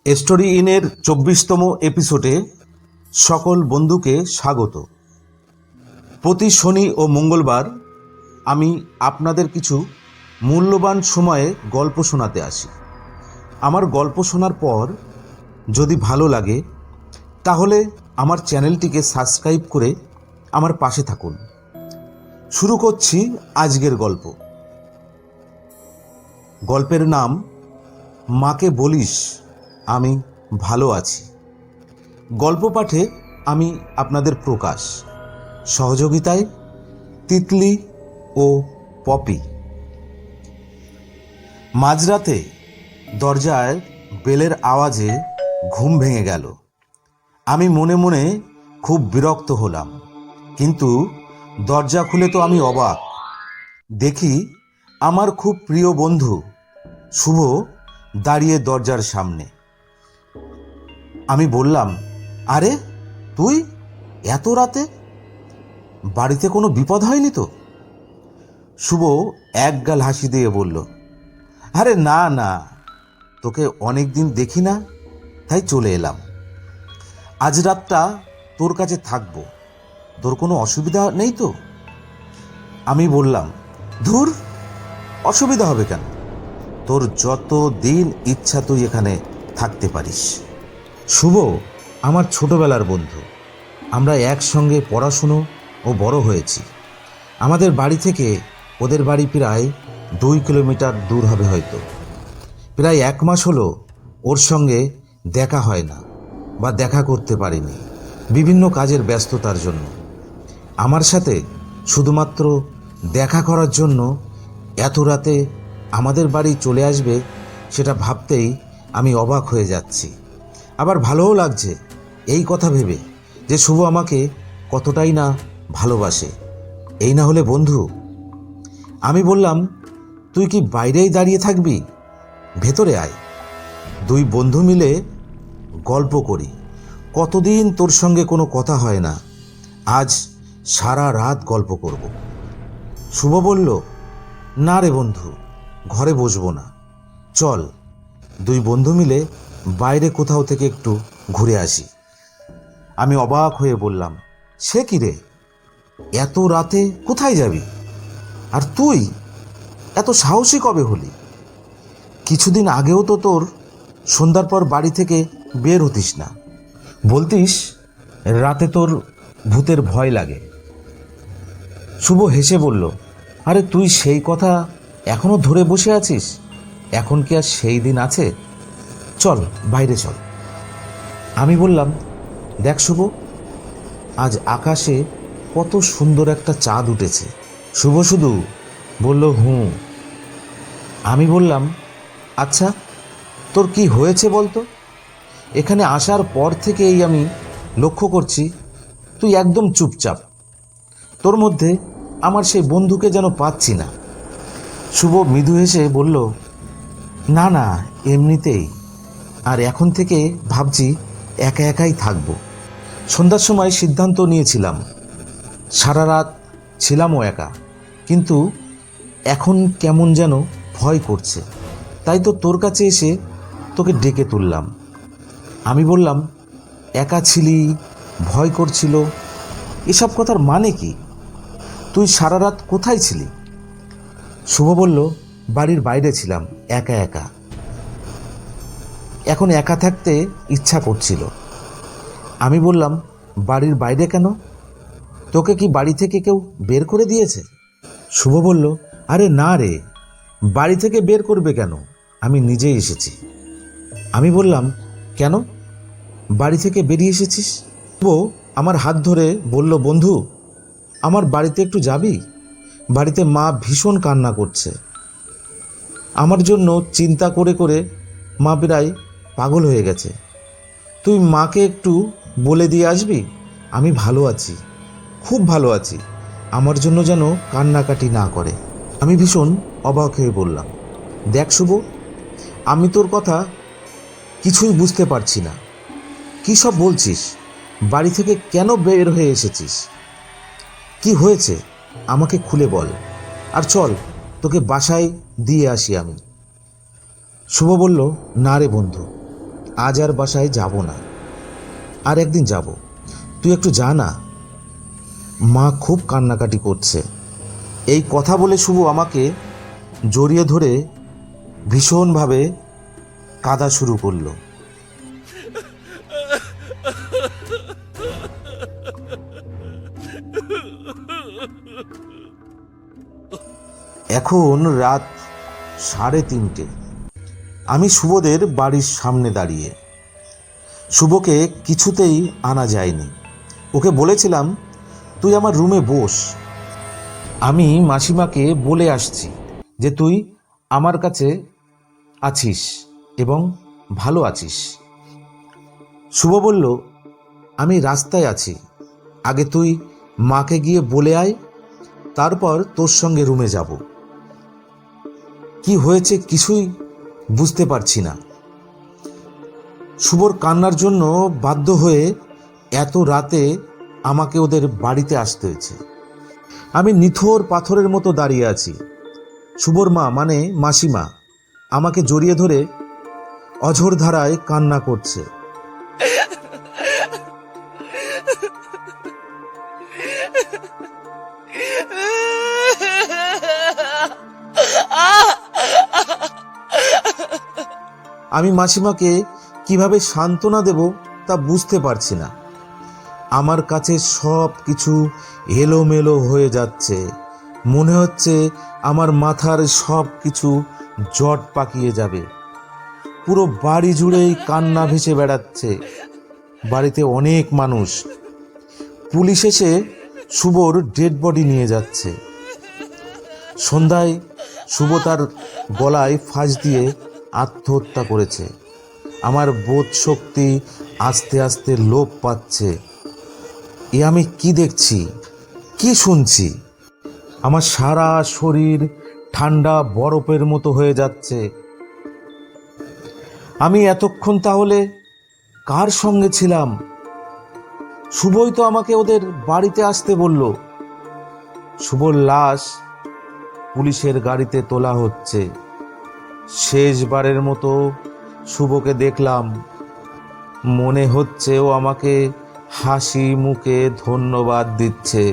Story ইনের ২৪তম এপিসোডে সকল বন্ধুকে স্বাগত। প্রতি শনি ও মঙ্গলবার আমি আপনাদের কিছু মূল্যবান সময়ে গল্প শোনাতে আসি। আমার গল্প শোনার পর যদি ভালো লাগে তাহলে আমার চ্যানেলটিকে সাবস্ক্রাইব করে আমার পাশে থাকুন। শুরু করছি আজকের গল্প। গল্পের নাম মাকে বলিস আমি ভালো আছি। গল্প পাঠে আমি আপনাদের প্রকাশ, সহযোগিতায় তিতলি ও পপি। মাঝরাতে দরজায় বেলের আওয়াজে ঘুম ভেঙে গেল। আমি মনে মনে খুব বিরক্ত হলাম, কিন্তু দরজা খুলে তো আমি অবাক। দেখি আমার খুব প্রিয় বন্ধু শুভ দাঁড়িয়ে দরজার সামনে। আমি বললাম, আরে তুই এত রাতে? বাড়িতে কোনো বিপদ হয়নি তো? শুভ একগাল হাসি দিয়ে বলল, আরে না না, তোকে অনেক দিন দেখি না, তাই চলে এলাম। আজ রাতটা তোর কাছে থাকবো, তোর কোনো অসুবিধা নেই তো? আমি বললাম, ধুর, অসুবিধা হবে কেন? তোর যত দিন ইচ্ছা তুই এখানে থাকতে পারিস। শুভ আমার ছোটবেলার বন্ধু। আমরা একসঙ্গে পড়াশুনো ও বড় হয়েছি। আমাদের বাড়ি থেকে ওদের বাড়ি প্রায় 2 কিলোমিটার দূর হবে হয়তো। প্রায় 1 মাস হলো ওর সঙ্গে দেখা হয় না বা দেখা করতে পারিনি, বিভিন্ন কাজের ব্যস্ততার জন্য। আমার সাথে শুধুমাত্র দেখা করার জন্য এত রাতে আমাদের বাড়ি চলে আসবে, সেটা ভাবতেই আমি অবাক হয়ে যাচ্ছি। আবার ভালোও লাগছে এই কথা ভেবে যে শুভ আমাকে কতটাই না ভালোবাসে। এই না হলে বন্ধু। আমি বললাম, তুই কি বাইরেই দাঁড়িয়ে থাকবি? ভেতরে আয়, 2 বন্ধু মিলে গল্প করি। কতদিন তোর সঙ্গে কোনো কথা হয় না, আজ সারা রাত গল্প করব। শুভ বলল, না রে বন্ধু, ঘরে বসবো না, চল 2 বন্ধু মিলে বাইরে কোথাও থেকে একটু ঘুরে আসি। আমি অবাক হয়ে বললাম, সে কি রে, এত রাতে কোথায় যাবি? আর তুই এত সাহসী কবে হলি? কিছুদিন আগেও তো তোর সন্ধ্যার পর বাড়ি থেকে বের হতিস না, বলতিস রাতে তোর ভূতের ভয় লাগে। শুভ হেসে বলল, আরে তুই সেই কথা এখনো ধরে বসে আছিস? এখন কি আর সেই দিন আছে? চল বাইরে চল। আমি বললাম, দেখ শুভ, আজ আকাশে কত সুন্দর একটা চাঁদ উঠেছে। শুভ শুধু বলল, হুঁ। আমি বললাম, আচ্ছা তোর কি হয়েছে বলতো? এখানে আসার পর থেকেই আমি লক্ষ্য করছি তুই একদম চুপচাপ। তোর মধ্যে আমার সেই বন্ধুকে যেন পাচ্ছি না। শুভ মৃদু হেসে বলল, না না, এমনিতেই। আর এখন থেকে ভাবছি একা একাই থাকবো। সন্ধ্যার সময় সিদ্ধান্ত নিয়েছিলাম, সারা রাত ছিলামও একা, কিন্তু এখন কেমন যেন ভয় করছে। তাই তো তোর কাছে এসে তোকে ডেকে তুললাম। আমি বললাম, একা ছিলি, ভয় করছিল, এসব কথার মানে কি? তুই সারা রাত কোথায় ছিলি? শুভ বলল, বাড়ির বাইরে ছিলাম একা একা। এখন একা থাকতে ইচ্ছা করছিল। আমি বললাম, বাড়ির বাইরে কেন? তোকে কি বাড়ি থেকে কেউ বের করে দিয়েছে? শুভ বলল, আরে না রে, বাড়ি থেকে বের করবে কেন, আমি নিজেই এসেছি। আমি বললাম, কেন, বাড়ি থেকে বেরিয়ে এসেছিস? শুভ আমার হাত ধরে বলল, বন্ধু, আমার বাড়িতে একটু যাবি? বাড়িতে মা ভীষণ কান্না করছে। আমার জন্য চিন্তা করে করে মা প্রায় পাগল হয়ে গেছে। তুই মাকে একটু বলে দিয়ে আসবি আমি ভালো আছি, খুব ভালো আছি, আমার জন্য যেন কান্নাকাটি না করে। আমি ভীষণ অবাক হয়ে বললাম, দেখ শুভ, আমি তোর কথা কিছুই বুঝতে পারছি না। কী সব বলছিস? বাড়ি থেকে কেন বের হয়ে এসেছিস? কি হয়েছে আমাকে খুলে বল, আর চল তোকে বাসায় দিয়ে আসি আমি। শুভ বলল, না রে বন্ধু, আজ আর বাসায় যাব না, আর একদিন যাব। তুই একটু যা না, মা খুব কান্নাকাটি করছে। এই কথা বলে শুভ আমাকে জড়িয়ে ধরে ভীষণভাবে কাঁদা শুরু করলো। এখন রাত 3:30। আমি শুভদের বাড়ির সামনে দাঁড়িয়ে। শুভকে কিছুতেই আনা যায়নি। ওকে বলেছিলাম, তুই আমার রুমে বস, আমি মাসিমাকে বলে আসছি যে তুই আমার কাছে আছিস এবং ভালো আছিস। শুভ বলল, আমি রাস্তায় আছি, আগে তুই মাকে গিয়ে বলে আয়, তারপর তোর সঙ্গে রুমে যাব। কি হয়েছে কিছুই বুঝতে পারছি না। শুভর কান্নার জন্য বাধ্য হয়ে এত রাতে আমাকে ওদের বাড়িতে আসতে হয়েছে। আমি নিথর পাথরের মতো দাঁড়িয়ে আছি। শুভর মা মানে মাসিমা আমাকে জড়িয়ে ধরে অঝোর ধারায় কান্না করছে। আমি মাসিমাকে কিভাবে সান্ত্বনা দেব তা বুঝতে পারছি না। আমার কাছে সব কিছু এলোমেলো হয়ে যাচ্ছে। মনে হচ্ছে আমার মাথার সব কিছু জট পাকিয়ে যাবে। পুরো বাড়ি জুড়েই কান্না ভেসে বেড়াচ্ছে। বাড়িতে অনেক মানুষ। পুলিশ এসে শুভর ডেড বডি নিয়ে যাচ্ছে। সন্ধ্যায় শুভ তার গলায় ফাঁস দিয়ে আত্মহত্যা করেছে। আমার বোধ শক্তি আস্তে আস্তে লোপ পাচ্ছে। এ আমি কি দেখছি, কি শুনছি? আমার সারা শরীর ঠান্ডা বরফের মতো হয়ে যাচ্ছে। আমি এতক্ষণ তাহলে কার সঙ্গে ছিলাম? শুভই তো আমাকে ওদের বাড়িতে আসতে বলল। শুভর লাশ পুলিশের গাড়িতে তোলা হচ্ছে। শেষবারের মতো শুভকে দেখলাম। মনে হচ্ছে ও আমাকে হাসি মুখে ধন্যবাদ দিচ্ছে।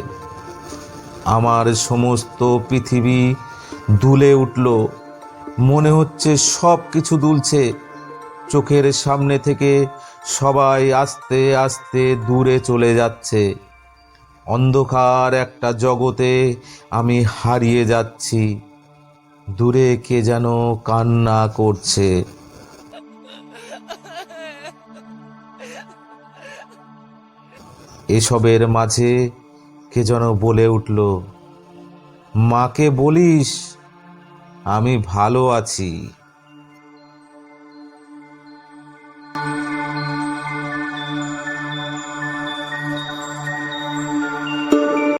আমার সমস্ত পৃথিবী দুলে উঠল। মনে হচ্ছে সব কিছু দুলছে। চোখের সামনে থেকে সবাই আস্তে আস্তে দূরে চলে যাচ্ছে। অন্ধকার একটা জগতে আমি হারিয়ে যাচ্ছি। দূরে কে যেন কান্না করছে। এসবের মাঝে কে যেন বলে উঠল, মাকে বলিস আমি ভালো আছি।